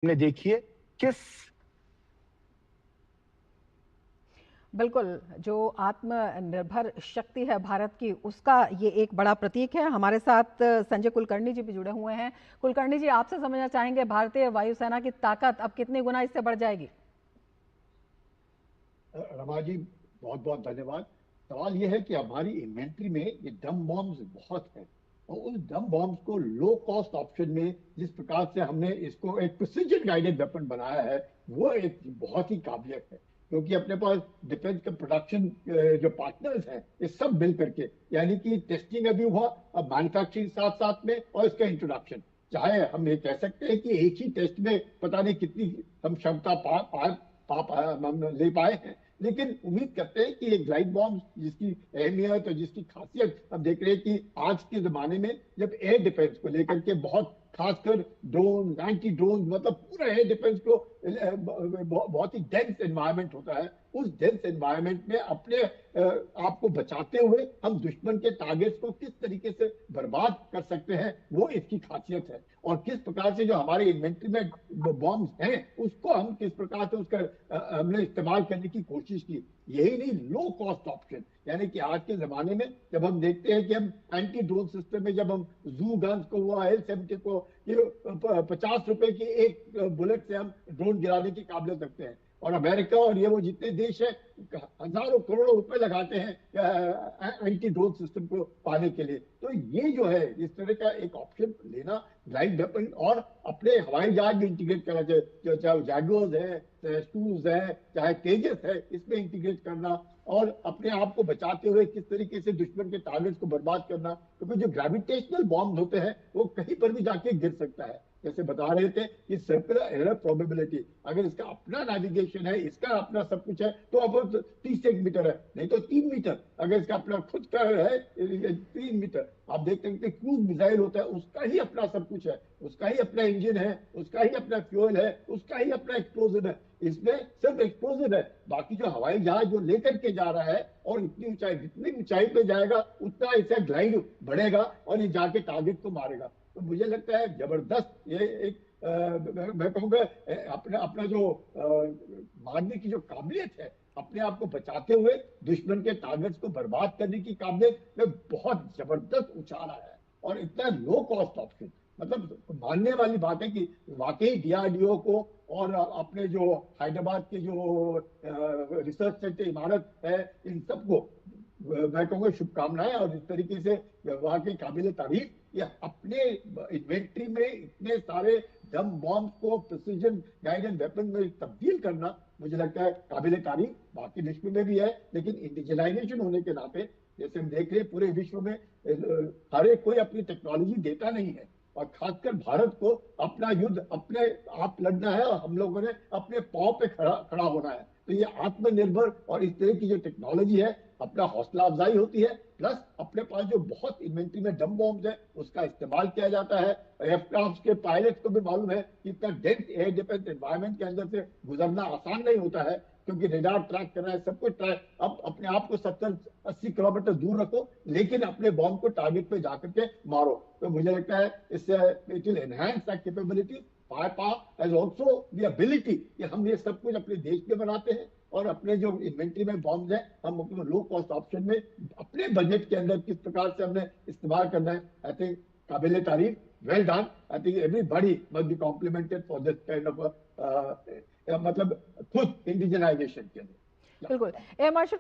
ने देखिए किस बिल्कुल, जो आत्मनिर्भर शक्ति है भारत की, उसका ये एक बड़ा प्रतीक है। हमारे साथ संजय कुलकर्णी जी भी जुड़े हुए हैं। कुलकर्णी जी, आपसे समझना चाहेंगे भारतीय वायुसेना की ताकत अब कितनी गुना इससे बढ़ जाएगी? रमा जी, बहुत बहुत धन्यवाद। सवाल यह है कि हमारी इन्वेंट्री में ये डम बॉम्ब्स बहुत है, और उस डम बॉम्ब्स को लो कॉस्ट ऑप्शन में जिस प्रकार से हमने इसको एक प्रिसिजन गाइडेड वेपन बनाया है, वो एक बहुत ही काबिलियत है। क्योंकि अपने पास डिफेंस के प्रोडक्शन जो पार्टनर्स हैं, ये सब मिल करके, यानी कि टेस्टिंग अभी हुआ, अब मैन्युफैक्चरिंग साथ साथ में, और इसका इंट्रोडक्शन। चाहे हम ये कह सकते हैं कि एक ही टेस्ट में पता नहीं कितनी हम क्षमता हम ले पाए हैं, लेकिन उम्मीद करते हैं कि ये ग्लाइड बॉम्ब जिसकी अहमियत और जिसकी खासियत हम देख रहे हैं कि आज के जमाने में जब एयर डिफेंस को लेकर के बहुत, खासकर ड्रोन, एंटी ड्रोन, मतलब पूरा एयर डिफेंस को बहुत ही डेंस एनवायरनमेंट होता है, उस डेंस एनवायरनमेंट में अपने आप को बचाते हुए हम दुश्मन के टारगेट्स को किस तरीके से बर्बाद कर सकते हैं, वो इसकी खासियत है। और किस प्रकार से जो हमारे इन्वेंट्री में बॉम्ब्स हैं, उसको हम किस प्रकार से उसका हमने इस्तेमाल करने की कोशिश की। यही नहीं, लो कॉस्ट ऑप्शन, यानी कि आज के जमाने में जब हम देखते हैं कि हम एंटी ड्रोन सिस्टम में, जब हम जू गन्स को हुआ, L-70 को, ये 50 रुपए की एक बुलेट से हम ड्रोन गिराने की काबिलियत रखते हैं, और अमेरिका और ये वो जितने देश हैं हजारों करोड़ों रुपए लगाते हैं एंटी ड्रोन सिस्टम को पाने के लिए। तो ये जो है, इस तरह का एक ऑप्शन लेना, ग्लाइड वेपन, और अपने हवाई जहाज भी इंटीग्रेट करना चाहिए, चाहे जैगुआर्स है, चाहे स्टूज है, चाहे तेजस है, इसमें इंटीग्रेट करना, और अपने आप को बचाते हुए किस तरीके से दुश्मन के टारगेट्स को बर्बाद करना। क्योंकि जो ग्रेविटेशनल बॉम्ब होते हैं वो कहीं पर भी जाके गिर सकता है। जैसे बता रहे थे कि सर्कुलर एरर प्रोबेबिलिटी, अगर इसका अपना नेविगेशन है, इसका अपना सब कुछ है, तो अब 30 मीटर है, नहीं तो 3 मीटर। अगर इसका अपना खुद का है 3 मीटर। आप देखते हैं क्रूज मिसाइल होता है, उसका ही अपना सब कुछ है, उसका ही अपना इंजन है, उसका ही अपना फ्यूल है, उसका ही अपना एक्सप्लोजन है। इसमें सिर्फ एक्सप्लोजन है, बाकी जो हवाई जहाज जो लेकर के जा रहा है, और इतनी ऊंचाई, जितनी ऊंचाई पे जाएगा उतना इसका ग्लाइड बढ़ेगा और ये जाके टारगेट को मारेगा। तो मुझे लगता है जबरदस्त ये एक मैं कहूँगा अपना अपना जो मारने की जो काबिलियत है, अपने आप को बचाते हुए दुश्मन के टारगेट्स को बर्बाद करने की काबिलियत में बहुत जबरदस्त उछाला है, और इतना लो कॉस्ट ऑप्शन, मतलब मानने वाली बात है कि वाकई डीआरडीओ को और अपने जो हैदराबाद के जो रिसर्च सेंटर इमारत है, इन सबको मैं कहूँगा शुभकामनाएं, और इस तरीके से वहाँ की काबिल तारीफ, ये अपने इन्वेंट्री में इतने सारे डम बॉम्ब को प्रिसीजन गाइडेड वेपन में तब्दील करना, मुझे लगता है काबिल तारीफ। बाकी विश्व में भी है, लेकिन इंडिजिनाइजेशन होने के नाते, जैसे हम देख रहे हैं पूरे विश्व में हर एक कोई अपनी टेक्नोलॉजी देता नहीं है, और खासकर भारत को अपना युद्ध अपने आप लड़ना है, और हम लोगों ने अपने पांव पे खड़ा होना है। तो ये आत्मनिर्भर और इस तरह की जो टेक्नोलॉजी है, अपना हौसला अफजाई होती है, प्लस अपने पास जो बहुत इन्वेंट्री में डम बॉम्ब है उसका इस्तेमाल किया जाता है। एयरक्राफ्ट के पायलट को भी मालूम है कि इतना डेंस एयर डिफेंस एनवायरमेंट के अंदर से गुजरना आसान नहीं होता है, क्योंकि रेडार ट्रैक करना है, सब कुछ ट्रैक, अब अपने आप को 70-80 किलोमीटर दूर रखो, लेकिन अपने बॉम्ब को टारगेट पे जाकर के मारो। तो मुझे लगता है इससे it will enhance that capability, fire power as also the ability, कि हम ये सब कुछ अपने देश में बनाते हैं, और अपने जो इन्वेंट्री में बॉम्ब है हम अपने लो कॉस्ट ऑप्शन में अपने बजट के अंदर किस प्रकार से हमने इस्तेमाल करना है। आई थिंक काबिल तारीफ, well done. I think everybody must be complimented for this kind of मतलब खुद इंडिजिनाइजेशन के लिए। बिल्कुल। Air marshal